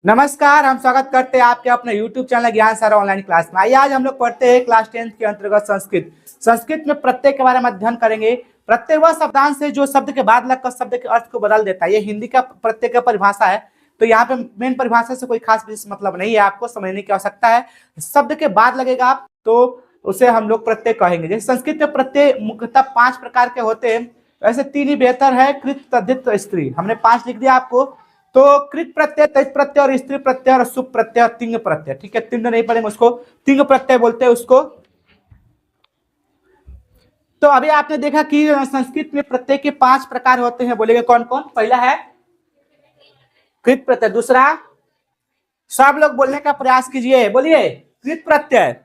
नमस्कार, हम स्वागत करते हैं आपके अपने YouTube चैनल ज्ञान सारा ऑनलाइन क्लास में। आइए आज हम लोग पढ़ते हैं क्लास 10 के अंतर्गत संस्कृत। संस्कृत में प्रत्यय के बारे में अध्ययन करेंगे। प्रत्यय वह शब्दांश है जो शब्द के बाद लगकर शब्द के अर्थ को बदल देता है। ये हिंदी का प्रत्यय का परिभाषा है, तो यहाँ पे मेन परिभाषा से कोई खास विशेष मतलब नहीं है, आपको समझने की आवश्यकता है। शब्द के बाद लगेगा आप तो उसे हम लोग प्रत्यय कहेंगे। जैसे संस्कृत में प्रत्यय मुख्यतः 5 प्रकार के होते हैं, वैसे 3 ही बेहतर है, कृत, तद्धित, स्त्री। हमने 5 लिख दिया आपको। तो कृत प्रत्यय, तज प्रत्यय और स्त्री प्रत्यय और सुप प्रत्यय और तिंग प्रत्यय। ठीक है, तिंग नहीं पढ़ेंगे उसको, तिंग प्रत्यय बोलते हैं उसको। तो अभी आपने देखा कि संस्कृत में प्रत्यय के 5 प्रकार होते हैं। बोलेंगे कौन कौन? पहला है कृत प्रत्यय। दूसरा, सब लोग बोलने का प्रयास कीजिए, बोलिए कृत प्रत्यय।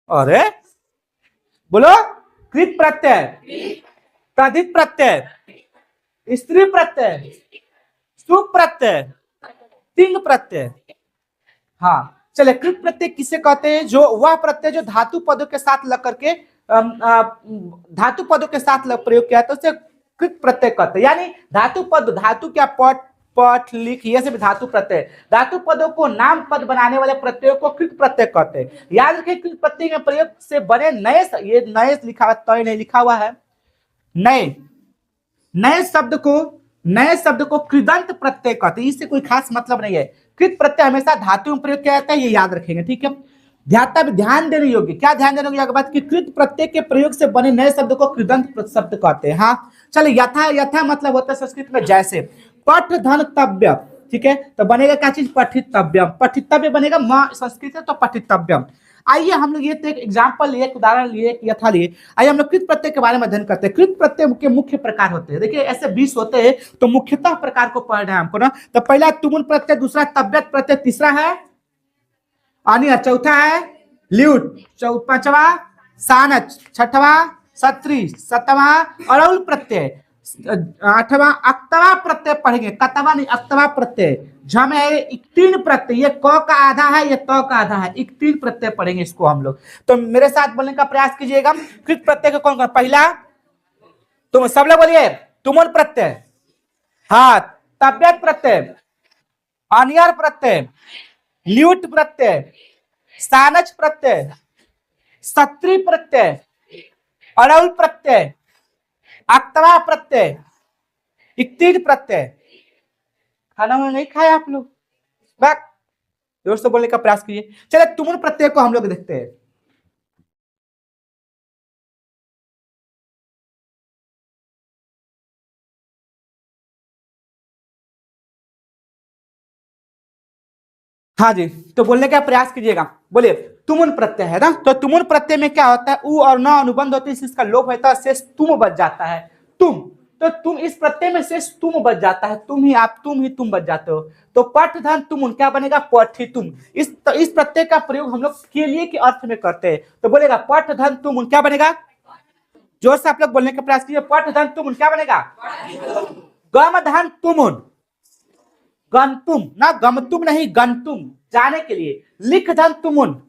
अरे बोलो, कृत प्रत्यय, तद्धित प्रत्यय, स्त्री प्रत्यय, सुप प्रत्यय, तिंग प्रत्यय। हाँ, चले कृत प्रत्यय किसे कहते हैं? जो वह प्रत्यय जो धातु पदों के साथ लग करके धातु पदों के साथ प्रयोग किया तो उसे कृत प्रत्यय कहते हैं। यानी धातु पद, धातु क्या, पट पठ लिख, ये सब धातु प्रत्यय। धातु पदों को नाम पद बनाने वाले प्रत्ययों को कृत प्रत्यय कहते हैं। याद रखें, कृत प्रत्यय में प्रयोग से बने नए, ये नए लिखा हुआ, तय नहीं लिखा हुआ है, नए नए शब्द को कृदंत प्रत्यय कहते हैं। इससे कोई खास मतलब नहीं है। कृत प्रत्यय हमेशा धातु में प्रयोग किया जाता है, ये याद रखेंगे। ठीक है, ध्यान देने योग्य, क्या ध्यान देने योग्य बात कि कृत प्रत्यय के प्रयोग से बने नए शब्द को कृदंत शब्द कहते हैं। हाँ, चलिए, यथा मतलब होता है संस्कृत में जैसे पठ धन तव्य। ठीक है, तो बनेगा क्या चीज? पठितव्यम। पठितव्य बनेगा, मां संस्कृत है तो पठितव्यम। आइए हम लोग ये तो एक एग्जाम्पल लिए, एक उदाहरण लिए, एक यथा लिए। आइए हम लोग कृत प्रत्यय के बारे में अध्ययन करते हैं। कृत प्रत्यय के मुख्य प्रकार होते हैं। देखिए ऐसे 20 होते हैं, तो मुख्यतः प्रकार को पढ़ना है हमको ना। तो पहला तुमुन प्रत्यय, दूसरा तव्यत प्रत्यय, तीसरा है अनियर, चौथा है ल्यूट, पांचवा सानच, छठवा सत्री, सातवां अड़ौल प्रत्यय, आठवां अक्तवा प्रत्यय पढ़ेंगे, कतवा नहीं, अक्तवा प्रत्यय। झम है 3 प्रत्यय, ये क का आधा है, ये त का आधा है, 3 प्रत्यय पढ़ेंगे इसको हम लोग। तो मेरे साथ बोलने का प्रयास कीजिएगा। कृत प्रत्यय का कौन कौन? पहला तुम सब लोग बोलिए, तुमुन प्रत्यय, हाँ, तव्यत प्रत्यय, अनियर प्रत्यय, ल्यूट प्रत्यय, सानच प्रत्यय, सत्री प्रत्यय, अड़ौल प्रत्यय, अक्तवा प्रत्यय, 3 प्रत्यय। खाना में नहीं खाया आप लोग? बैक जोर से बोलने का प्रयास कीजिए। चले तुमुन प्रत्यय को हम लोग देखते हैं। हाँ जी, तो बोलने का प्रयास कीजिएगा। बोलिए तुमुन प्रत्यय है ना, तो तुमुन प्रत्यय में क्या होता है? उ और न अनुबंध होती है, इसका लोप होता है, शेष तुम बच जाता है। तुम, तो तुम, इस प्रत्यय में शेष तुम बच जाता है। तुम ही आप, तुम बच जाते हो। तो पठ धन तुमुन क्या बनेगा? पठितुम। इस प्रत्यय का प्रयोग हम लोग के लिए के अर्थ में करते हैं, तो बोलेगा पठ धन तुमुन क्या बनेगा? जोर से आप लोग बोलने का प्रयास कीजिए। पठ धन तुमुन क्या बनेगा? गम धन तुमुन, गंतुम ना, गमतुम नहीं, गंतुम, जाने के लिए। लिख धन तुमुन,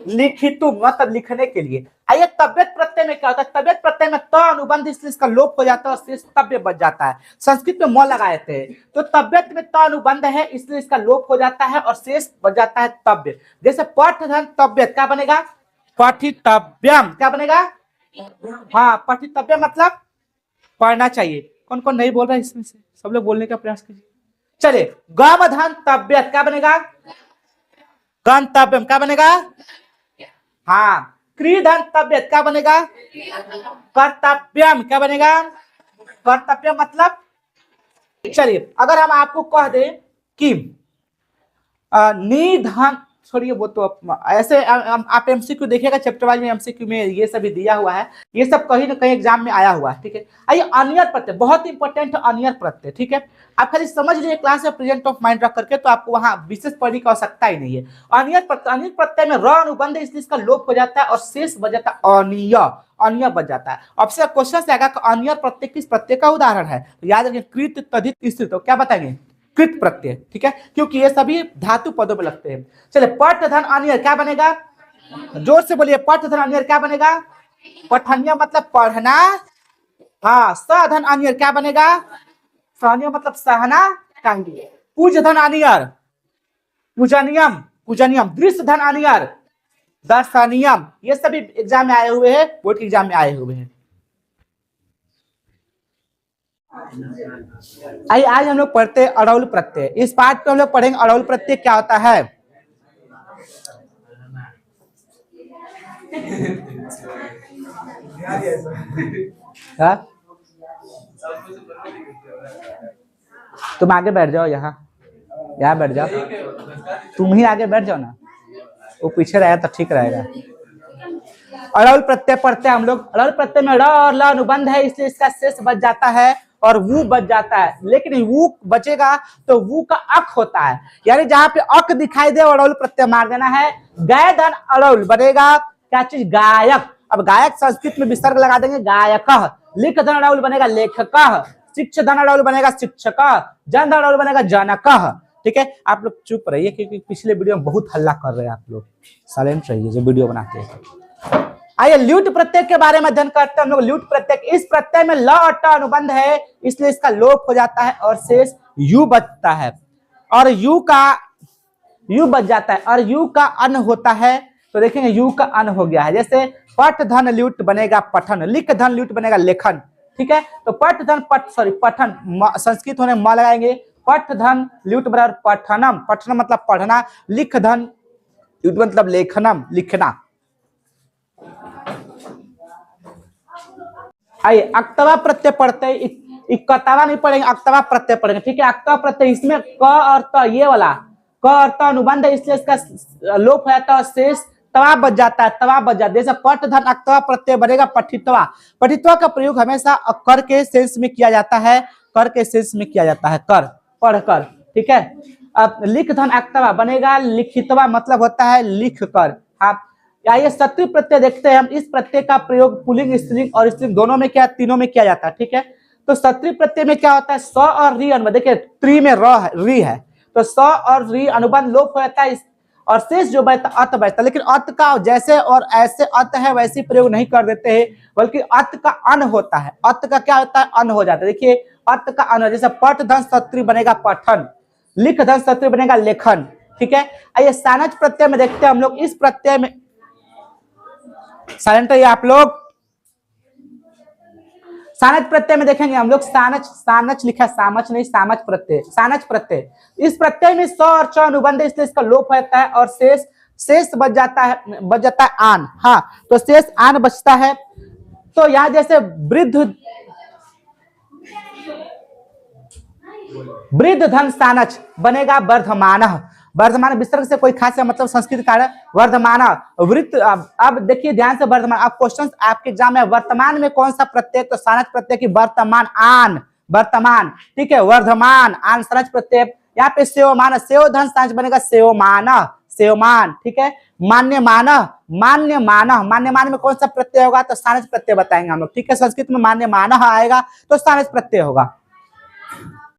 लिखितुम मतलब लिखने के लिए। आइए तव्यत प्रत्यय में क्या होता है? तव्यत प्रत्यय में त अनुबंध, इसलिए इसका लोप हो जाता है और शेष तव्य बच जाता है। संस्कृत में म लगाए थे, तो तव्यत में त अनुबंध है, इसलिए इसका लोप हो जाता है और शेष बच जाता है तव्य। जैसे पठ धन तव्यत क्या बनेगा? पठितव्यम। क्या बनेगा? हाँ, पठितव्य मतलब पढ़ना चाहिए। कौन कौन नहीं बोल रहा है इसमें से? सब लोग बोलने का प्रयास कीजिए। चलिए, गम धन तव्यत क्या बनेगा? गंतव्यम। क्या बनेगा? हाँ, क्रीधन तव्यत क्या बनेगा? कर्तव्यम। क्या बनेगा? कर्तव्य मतलब। चलिए, अगर हम आपको कह दें कि निधन, छोड़िए वो तो ऐसे आप एमसीक्यू देखिएगा, चैप्टर वाइज में एमसीक्यू में ये सभी दिया हुआ है, ये सब कहीं ना कहीं एग्जाम में आया हुआ है। ठीक है, आइए अनियर प्रत्यय, बहुत इंपॉर्टेंट है अनियर प्रत्यय। ठीक है, आप खाली समझ लीजिए क्लास में प्रेजेंट ऑफ माइंड रख करके, तो आपको वहां विशेष पढ़ने की आवश्यकता ही नहीं है। अनियर प्रत्यय में र अनुबंध है, इसलिए इसका लोप हो जाता है और शेष बच जाता है अनिय, अनिय बच जाता है। अब से क्वेश्चन से आएगा अनियर प्रत्यय किस प्रत्यय का उदाहरण है? तो याद रखिए कृत, तद्धित, स्त्री। तो क्या बताएंगे? कृत प्रत्यय। ठीक है, क्योंकि ये सभी धातु पदों में लगते हैं। चलिए, पठ धन अनियर क्या बनेगा? जोर से बोलिए, पठ धन अनियर क्या बनेगा? पठनीय मतलब पढ़ना। हाँ, सधन अनियर क्या बनेगा? सहनीय मतलब सहना चाहिए। पूज धन अनियर, पूजनियम, पूजनियम, दृश्य धन अनियर, दर्शनियम, ये सभी एग्जाम में आए हुए हैं, बोर्ड के एग्जाम में आए हुए हैं। आइए आज हम लोग पढ़ते हैं अड़ौल प्रत्यय। इस पाठ में हम लोग पढ़ेंगे अड़ौल प्रत्यय क्या होता है। हा? तुम आगे बैठ जाओ, यहाँ बैठ जाओ, तुम ही आगे बैठ जाओ ना, वो पीछे रहेगा तो ठीक रहेगा। अड़ौल प्रत्यय पढ़ते हैं हम लोग। अड़ौल प्रत्यय में र और ल अनुबंध है, इसलिए इसका शेष बच जाता है और वू बच जाता है, लेकिन वू बचेगा तो वू का अक होता है, यानी जहां पे अक दिखाई दे अड़ौल प्रत्यय मार देना है। गाय धन अड़ौल बनेगा क्या चीज, गायक। अब गायक संस्कृत में विसर्ग लगा देंगे गायकः। लिख धन अड़ौल बनेगा लेखकः। शिक्ष धन अड़ौल बनेगा शिक्षकः। जन धन अड़ौल बनेगा जनकः। ठीक है, आप लोग चुप रहिए क्योंकि पिछले वीडियो में बहुत हल्ला कर रहे हैं आप लोग, साइलेंट रहिए जो वीडियो बनाते हैं। आइए ल्यूट प्रत्यय के बारे में अध्ययन करते हैं हम लोग। ल्यूट प्रत्यय, इस प्रत्यय में ल और ट अनुबंध है, इसलिए इसका लोप हो जाता है और शेष यू बचता है, और यू बच जाता है और यू का अन होता है। तो देखेंगे यू का अन हो गया है, जैसे पठ धन ल्यूट बनेगा पठन, लिख धन ल्यूट बनेगा लेखन। ठीक है, तो पठ धन पठन संस्कृत होने म लगाएंगे, पठ धन ल्यूट बराबर पठनम, पठनम मतलब पढ़ना, लिख धन ल्यूट मतलब लेखनम, लिखना। आइए अक्तवा प्रत्यय पढ़ते हैं, इक्तवा नहीं पढ़ेंगे, अक्तवा प्रत्यय पढ़ेंगे। ठीक है, अक्तवा प्रत्यय, इसमें क और त, ये वाला क और त अनुबंध है, इसलिए इसका लोप हो जाता है, शेष तवा बच जाता है, तवा बच जाता है। जैसे पठ धन अक्तवा प्रत्यय बनेगा पठित्वा। पठित्वा का प्रयोग हमेशा कर के सेंस में किया जाता है, कर के सेंस में किया जाता है, कर, पढ़कर। ठीक है, अब लिख धन अक्तवा बनेगा लिखितवा, मतलब होता है लिख कर। हाँ, आइए सत्वी प्रत्यय देखते हैं हम। इस प्रत्यय का प्रयोग पुल्लिंग स्त्रीलिंग और स्त्रीलिंग दोनों में क्या, तीनों में किया जाता है। ठीक है, तो सत्वी प्रत्यय में क्या होता है, स और री अनुबंध। देखिए त्रि में री है, तो स और री अनुबंध लोप हो जाता है और शेष जो बचता अत बचता, लेकिन अत का जैसे और ऐसे अत है वैसे प्रयोग नहीं कर देते हैं, बल्कि अत का अन होता है। अत का क्या होता है, अन हो जाता है। देखिए अत का अन, जैसे पठ धन सत्री बनेगा पठन, लिख धन सत्री बनेगा लेखन। ठीक है, आइए सानच प्रत्यय में देखते हैं हम लोग। इस प्रत्यय में साइलेंट रहिए आप लोग। सानच प्रत्यय में देखेंगे हम लोग, सानच लिखा, सामच नहीं, सामच प्रत्यय, सानच प्रत्यय। इस प्रत्यय में स और च अनुबंध है, इसलिए इसका लोप होता है और शेष बच जाता है आन। हाँ, तो शेष आन बचता है। तो यहां जैसे वृद्ध धन सानच बनेगा वर्धमान। वर्धमान विसर्ग से कोई खास मतलब संस्कृत कार्य वर्धमान वृत्त। अब देखिए ध्यान से, वर्धमान, अब क्वेश्चन आपके एग्जाम में वर्तमान में कौन सा प्रत्यय, तो सानच प्रत्यय की वर्तमान, आन, वर्तमान। ठीक है, वर्धमान आन सानच प्रत्यय। यहाँ पे सेवमान, सेव धन सानच बनेगा सेवमान, सेवमान। ठीक है, मान्यमान, मान्यमान में कौन सा प्रत्यय होगा, तो सानच प्रत्यय बताएंगे हम लोग। ठीक है, संस्कृत में मान्यमान आएगा तो सानच प्रत्यय होगा।